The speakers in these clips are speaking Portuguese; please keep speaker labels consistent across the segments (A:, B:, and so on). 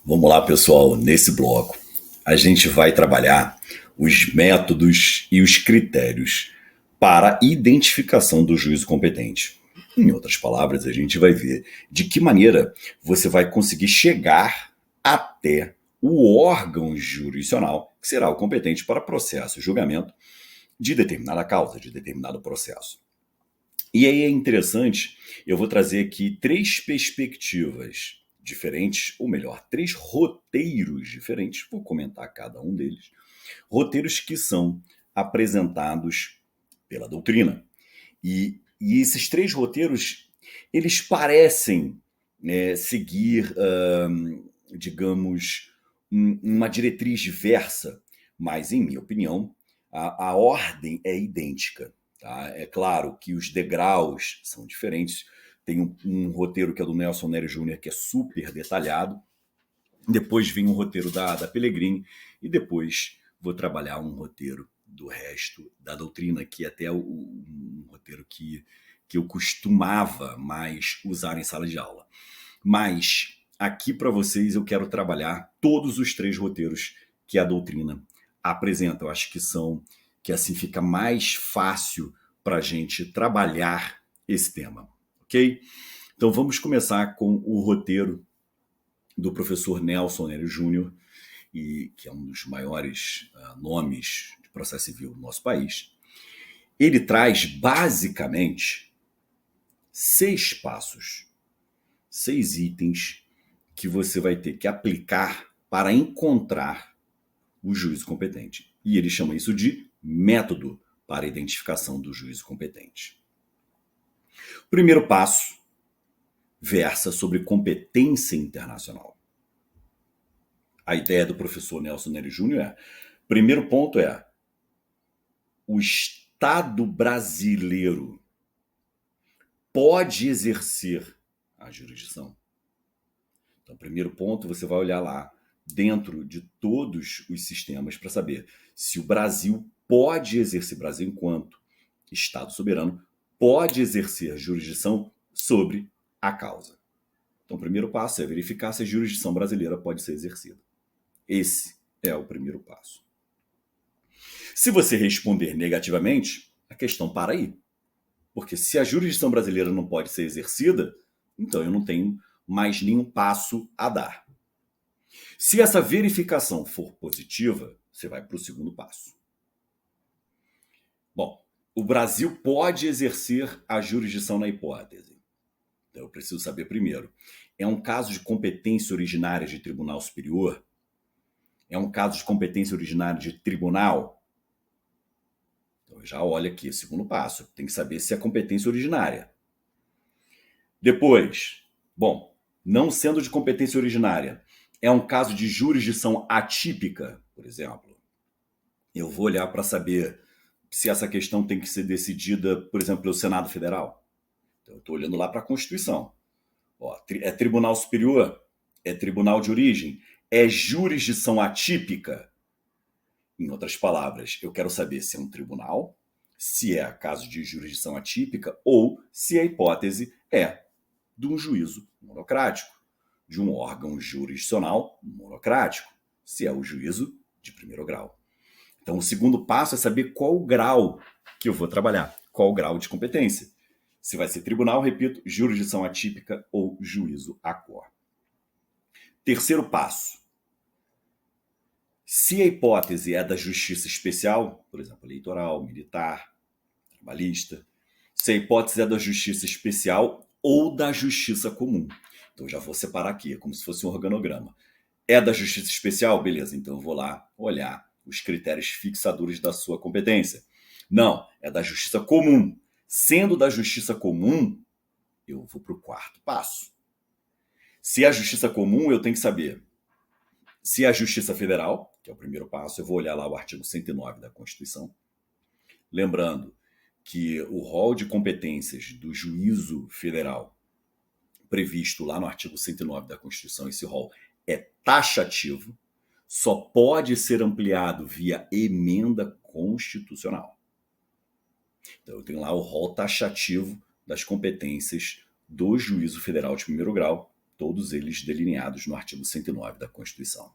A: Vamos lá, pessoal. Nesse bloco, a gente vai trabalhar os métodos e os critérios para a identificação do juízo competente. Em outras palavras, a gente vai ver de que maneira você vai conseguir chegar até o órgão jurisdicional que será o competente para processo e julgamento de determinada causa, de determinado processo. E aí é interessante, eu vou trazer aqui três perspectivas diferentes, ou melhor, três roteiros diferentes, vou comentar cada um deles, roteiros que são apresentados pela doutrina. E esses três roteiros, eles parecem seguir, digamos, uma diretriz diversa, mas, em minha opinião, a ordem é idêntica. Tá? É claro que os degraus são diferentes. Tem um roteiro que é do Nelson Nery Júnior, que é super detalhado. Depois vem um roteiro da Pellegrini. E depois vou trabalhar um roteiro do resto da doutrina, que é até um roteiro que eu costumava mais usar em sala de aula. Mas aqui para vocês eu quero trabalhar todos os três roteiros que a doutrina apresenta. Eu acho que assim fica mais fácil para a gente trabalhar esse tema, ok? Então vamos começar com o roteiro do professor Nelson Nery Júnior, que é um dos maiores nomes de processo civil do nosso país. Ele traz basicamente 6 passos, 6 itens que você vai ter que aplicar para encontrar o juízo competente. E ele chama isso de método para a identificação do juízo competente. O primeiro passo versa sobre competência internacional. A ideia do professor Nelson Nery Júnior primeiro ponto é o Estado brasileiro pode exercer a jurisdição. Então, primeiro ponto, você vai olhar lá dentro de todos os sistemas para saber se o Brasil pode exercer, Brasil enquanto Estado soberano, pode exercer jurisdição sobre a causa. Então, o primeiro passo é verificar se a jurisdição brasileira pode ser exercida. Esse é o primeiro passo. Se você responder negativamente, a questão para aí. Porque se a jurisdição brasileira não pode ser exercida, então eu não tenho mais nenhum passo a dar. Se essa verificação for positiva, você vai para o segundo passo. Bom, o Brasil pode exercer a jurisdição na hipótese. Então eu preciso saber primeiro, é um caso de competência originária de tribunal superior? É um caso de competência originária de tribunal? Então já olha aqui, segundo passo, tem que saber se é competência originária. Depois, bom, não sendo de competência originária, é um caso de jurisdição atípica, por exemplo. Eu vou olhar para saber se essa questão tem que ser decidida, por exemplo, pelo Senado Federal. Então, eu estou olhando lá para a Constituição. É tribunal superior? É tribunal de origem? É jurisdição atípica? Em outras palavras, eu quero saber se é um tribunal, se é caso de jurisdição atípica ou se a hipótese é de um juízo monocrático, de um órgão jurisdicional monocrático, se é o juízo de primeiro grau. Então, o segundo passo é saber qual o grau que eu vou trabalhar, qual o grau de competência. Se vai ser tribunal, repito, jurisdição atípica ou juízo à cor. Terceiro passo. Se a hipótese é da justiça especial, por exemplo, eleitoral, militar, trabalhista, se a hipótese é da justiça especial ou da justiça comum. Então já vou separar aqui, é como se fosse um organograma. É da justiça especial? Beleza, então eu vou lá olhar os critérios fixadores da sua competência. Não, é da justiça comum. Sendo da justiça comum, eu vou para o quarto passo. Se é a justiça comum, eu tenho que saber se é a justiça federal, que é o primeiro passo, eu vou olhar lá o artigo 109 da Constituição. Lembrando que o rol de competências do juízo federal previsto lá no artigo 109 da Constituição, esse rol é taxativo, só pode ser ampliado via emenda constitucional. Então eu tenho lá o rol taxativo das competências do juízo federal de primeiro grau, todos eles delineados no artigo 109 da Constituição.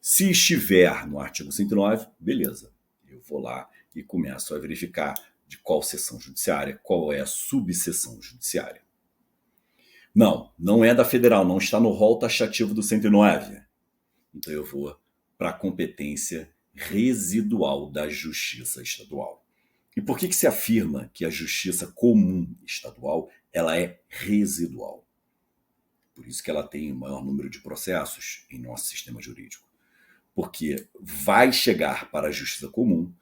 A: Se estiver no artigo 109, beleza. Eu vou lá e começo a verificar de qual seção judiciária, qual é a subseção judiciária. Não é da federal, não está no rol taxativo do 109. Então eu vou para a competência residual da Justiça Estadual. E por que se afirma que a Justiça Comum Estadual ela é residual? Por isso que ela tem o maior número de processos em nosso sistema jurídico. Porque vai chegar para a Justiça Comum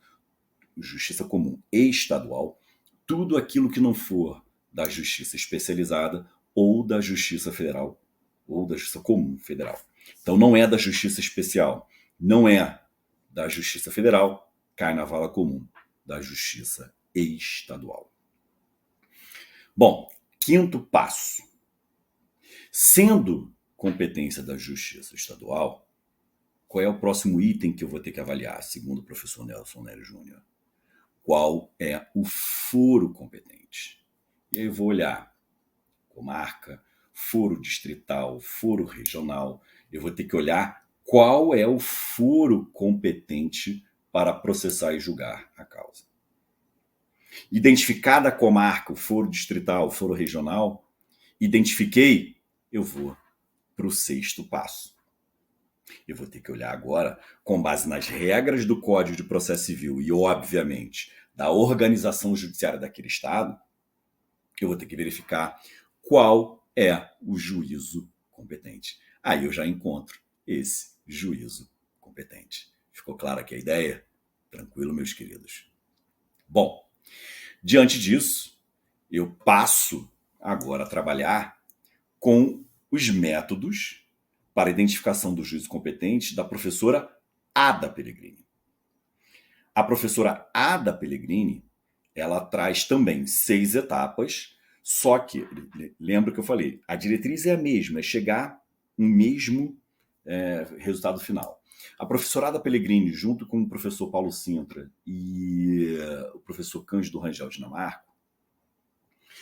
A: e Estadual, tudo aquilo que não for da Justiça Especializada ou da Justiça Federal ou da Justiça Comum Federal. Então não é da Justiça Especial, não é da Justiça Federal, cai na vala comum da Justiça Estadual. Bom, quinto passo. Sendo competência da Justiça Estadual, qual é o próximo item que eu vou ter que avaliar, segundo o professor Nelson Nery Júnior? Qual é o foro competente? E aí eu vou olhar comarca, foro distrital, foro regional. Eu vou ter que olhar qual é o foro competente para processar e julgar a causa. Identificada a comarca, o foro distrital, o foro regional, identifiquei, eu vou para o sexto passo. Eu vou ter que olhar agora, com base nas regras do Código de Processo Civil e, obviamente, da organização judiciária daquele estado, eu vou ter que verificar qual é o juízo competente. Aí eu já encontro esse juízo competente. Ficou clara aqui a ideia? Tranquilo, meus queridos? Bom, diante disso, eu passo agora a trabalhar com os métodos para identificação do juízo competente da professora Ada Pellegrini. A professora Ada Pellegrini, ela traz também 6 etapas, só que, lembra que eu falei, a diretriz é a mesma, é chegar no mesmo resultado final. A professora Ada Pellegrini, junto com o professor Paulo Sintra e o professor Cândido Rangel Dinamarco,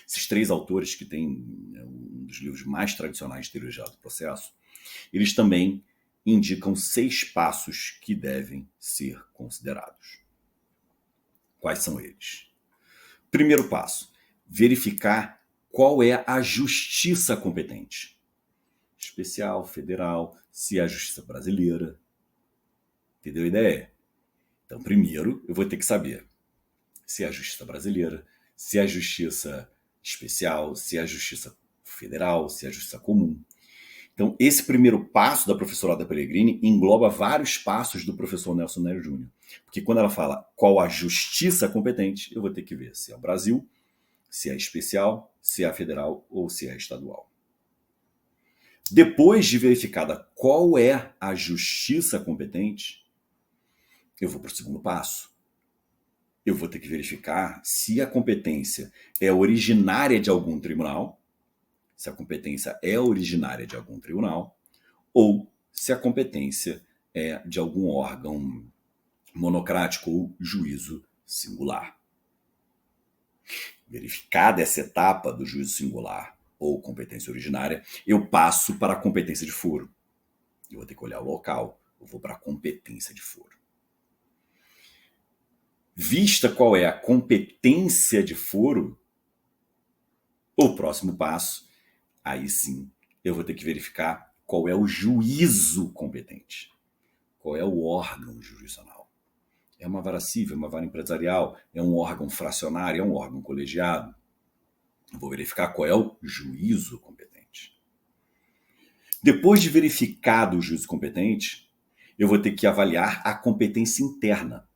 A: esses 3 autores que têm um dos livros mais tradicionais de teoria geral do processo, eles também indicam 6 passos que devem ser considerados. Quais são eles? Primeiro passo, verificar qual é a justiça competente. Especial, federal, se é a justiça brasileira. Entendeu a ideia? Então, primeiro, eu vou ter que saber se é a justiça brasileira, se é a justiça especial, se é a justiça federal, se é a justiça comum. Então, esse primeiro passo da professora Ada Pellegrini engloba vários passos do professor Nelson Nery Júnior. Porque quando ela fala qual a justiça competente, eu vou ter que ver se é o Brasil, se é especial, se é a federal ou se é a estadual. Depois de verificada qual é a justiça competente, eu vou para o segundo passo. Eu vou ter que verificar se a competência é originária de algum tribunal, se a competência é originária de algum tribunal, ou se a competência é de algum órgão monocrático ou juízo singular. Verificada essa etapa do juízo singular ou competência originária, eu passo para a competência de foro. Eu vou ter que olhar o local, eu vou para a competência de foro. Vista qual é a competência de foro, o próximo passo, aí sim, eu vou ter que verificar qual é o juízo competente. Qual é o órgão jurisdicional. É uma vara civil, é uma vara empresarial, é um órgão fracionário, é um órgão colegiado. Eu vou verificar qual é o juízo competente. Depois de verificado o juízo competente, eu vou ter que avaliar a competência interna,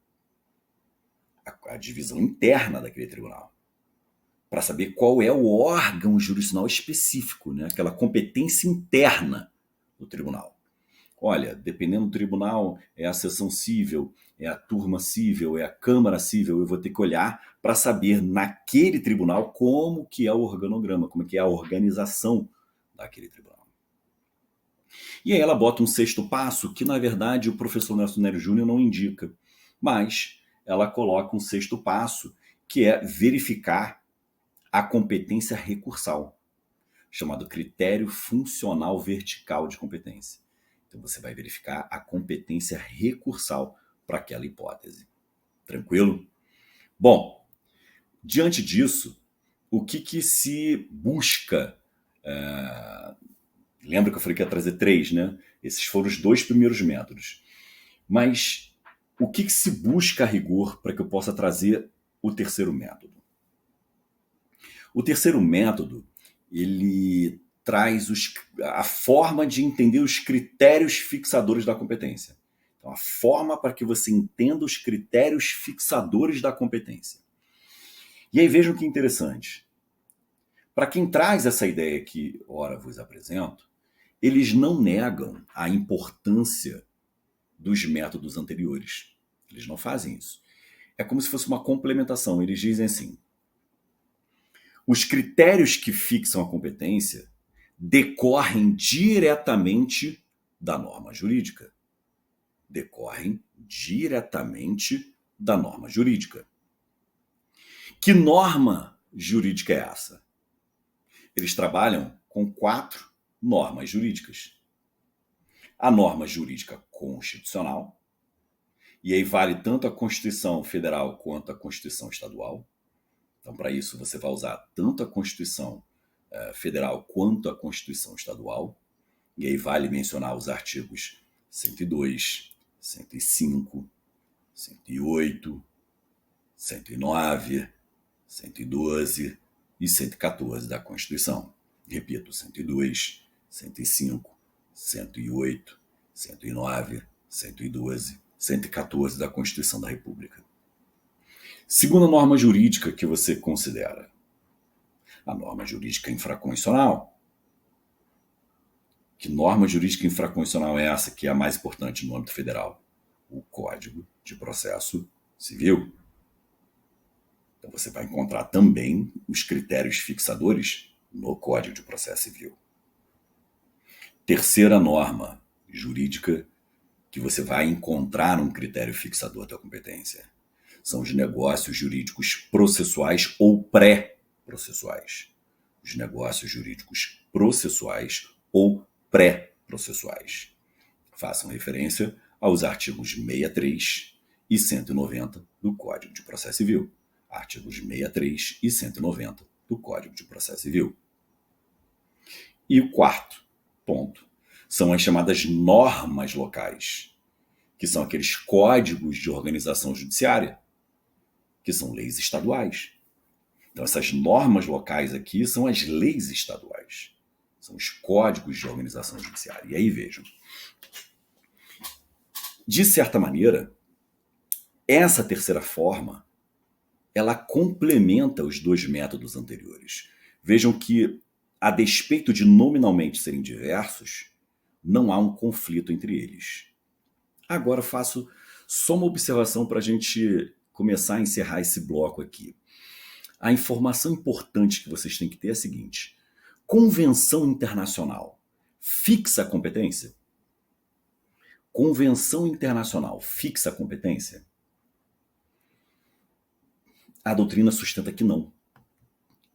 A: a divisão interna daquele tribunal, para saber qual é o órgão jurisdicional específico, né? Aquela competência interna do tribunal. Olha, dependendo do tribunal, é a seção cível, é a turma cível, é a câmara cível, eu vou ter que olhar para saber naquele tribunal como que é o organograma, como que é a organização daquele tribunal. E aí ela bota um 6º passo que, na verdade, o professor Nelson Nery Júnior não indica, mas ela coloca um 6º passo, que é verificar a competência recursal. chamado critério funcional vertical de competência. Então você vai verificar a competência recursal para aquela hipótese. Tranquilo? Bom, diante disso, o que se busca? Lembra que eu falei que ia trazer 3, né? Esses foram os 2 primeiros métodos. Mas o que se busca a rigor para que eu possa trazer o terceiro método? O terceiro método, ele traz a forma de entender os critérios fixadores da competência. Então, a forma para que você entenda os critérios fixadores da competência. E aí vejam que interessante. Para quem traz essa ideia que, ora, vos apresento, eles não negam a importância dos métodos anteriores. Eles não fazem isso. É como se fosse uma complementação. Eles dizem assim: os critérios que fixam a competência decorrem diretamente da norma jurídica. Decorrem diretamente da norma jurídica. Que norma jurídica é essa? Eles trabalham com 4 normas jurídicas. A norma jurídica constitucional, e aí vale tanto a Constituição Federal quanto a Constituição Estadual. Então, para isso, você vai usar tanto a Constituição Federal quanto a Constituição Estadual. E aí vale mencionar os artigos 102, 105, 108, 109, 112 e 114 da Constituição. Repito, 102, 105, 108, 109, 112, 114 da Constituição da República. Segunda norma jurídica que você considera: a norma jurídica infraconstitucional. Que norma jurídica infraconstitucional é essa que é a mais importante no âmbito federal? O Código de Processo Civil. Então você vai encontrar também os critérios fixadores no Código de Processo Civil. Terceira norma jurídica que você vai encontrar um critério fixador da competência são os negócios jurídicos processuais ou pré-processuais. Os negócios jurídicos processuais ou pré-processuais. Façam referência aos artigos 63 e 190 do Código de Processo Civil. Artigos 63 e 190 do Código de Processo Civil. E o quarto ponto são as chamadas normas locais, que são aqueles códigos de organização judiciária, que são leis estaduais. Então, essas normas locais aqui são as leis estaduais. São os códigos de organização judiciária. E aí vejam. De certa maneira, essa terceira forma, ela complementa os 2 métodos anteriores. Vejam que, a despeito de nominalmente serem diversos, não há um conflito entre eles. Agora faço só uma observação para a gente começar a encerrar esse bloco aqui. A informação importante que vocês têm que ter é a seguinte: convenção internacional fixa a competência? Convenção internacional fixa a competência? A doutrina sustenta que não.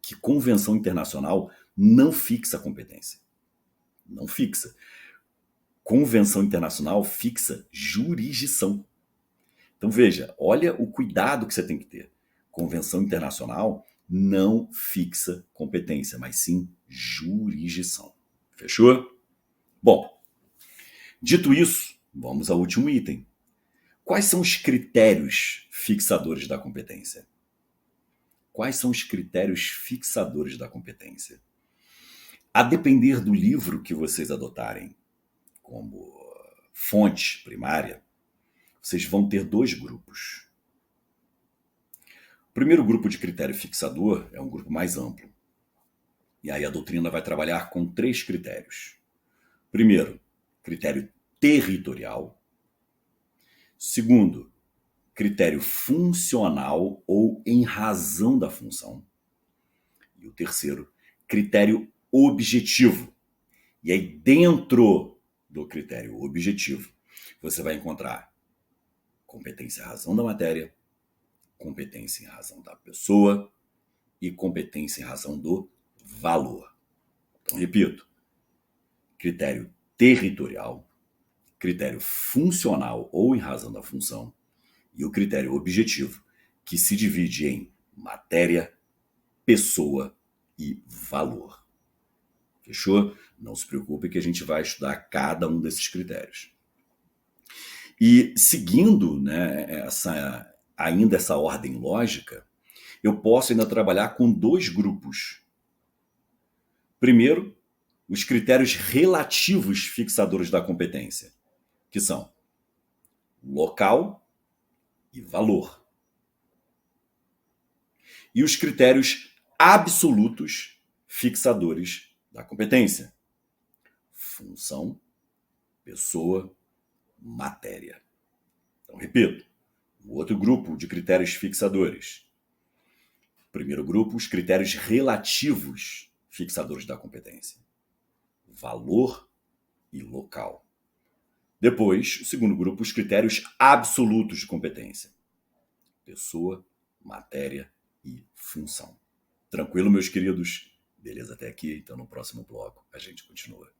A: Que convenção internacional não fixa a competência. Não fixa. Convenção internacional fixa jurisdição. Então veja, olha o cuidado que você tem que ter. Convenção internacional não fixa competência, mas sim jurisdição. Fechou? Bom, dito isso, vamos ao último item. Quais são os critérios fixadores da competência? Quais são os critérios fixadores da competência? A depender do livro que vocês adotarem como fonte primária, vocês vão ter 2 grupos. O primeiro grupo de critério fixador é um grupo mais amplo. E aí a doutrina vai trabalhar com 3 critérios. Primeiro, critério territorial. Segundo, critério funcional ou em razão da função. E o terceiro, critério objetivo. E aí dentro do critério objetivo, você vai encontrar competência em razão da matéria, competência em razão da pessoa e competência em razão do valor. Então, repito: critério territorial, critério funcional ou em razão da função, e o critério objetivo, que se divide em matéria, pessoa e valor. Fechou? Não se preocupe que a gente vai estudar cada um desses critérios. E seguindo, né, ainda essa ordem lógica, eu posso ainda trabalhar com dois grupos. Primeiro, os critérios relativos fixadores da competência, que são local e valor. E os critérios absolutos fixadores da competência: função, pessoa, matéria. Então, repito, o outro grupo de critérios fixadores. Primeiro grupo, os critérios relativos fixadores da competência: valor e local. Depois, o segundo grupo, os critérios absolutos de competência: pessoa, matéria e função. Tranquilo, meus queridos? Beleza até aqui? Então, no próximo bloco, a gente continua.